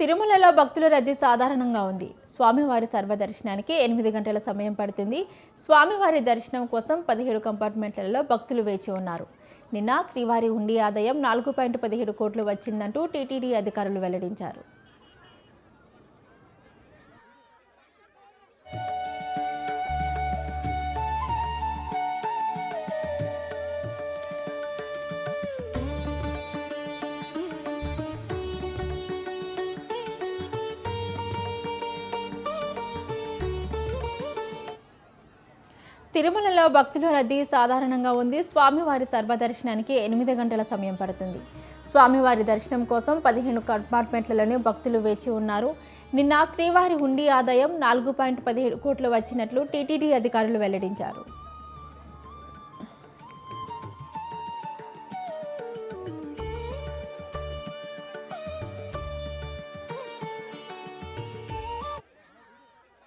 తిరుమలలో భక్తుల రద్దీ సాధారణంగా ఉంది. స్వామివారి సర్వదర్శనానికి 8 గంటల సమయం పడుతుంది. స్వామివారి దర్శనం కోసం 17 కంపార్ట్మెంట్లలో భక్తులు వేచి ఉన్నారు. నిన్న శ్రీవారి హుండీ ఆదాయం 4.17 కోట్లు వచ్చిందంటూ టీటీడీ అధికారులు వెల్లడించారు. తిరుమలలో భక్తుల రద్దీ సాధారణంగా ఉంది. స్వామివారి సర్వదర్శనానికి 8 గంటల సమయం పడుతుంది. స్వామివారి దర్శనం కోసం 15 కంపార్ట్మెంట్లలోనే భక్తులు వేచి ఉన్నారు. నిన్న శ్రీవారి హుండీ ఆదాయం 4.17 కోట్లు వచ్చినట్లు టీటీడీ అధికారులు వెల్లడించారు.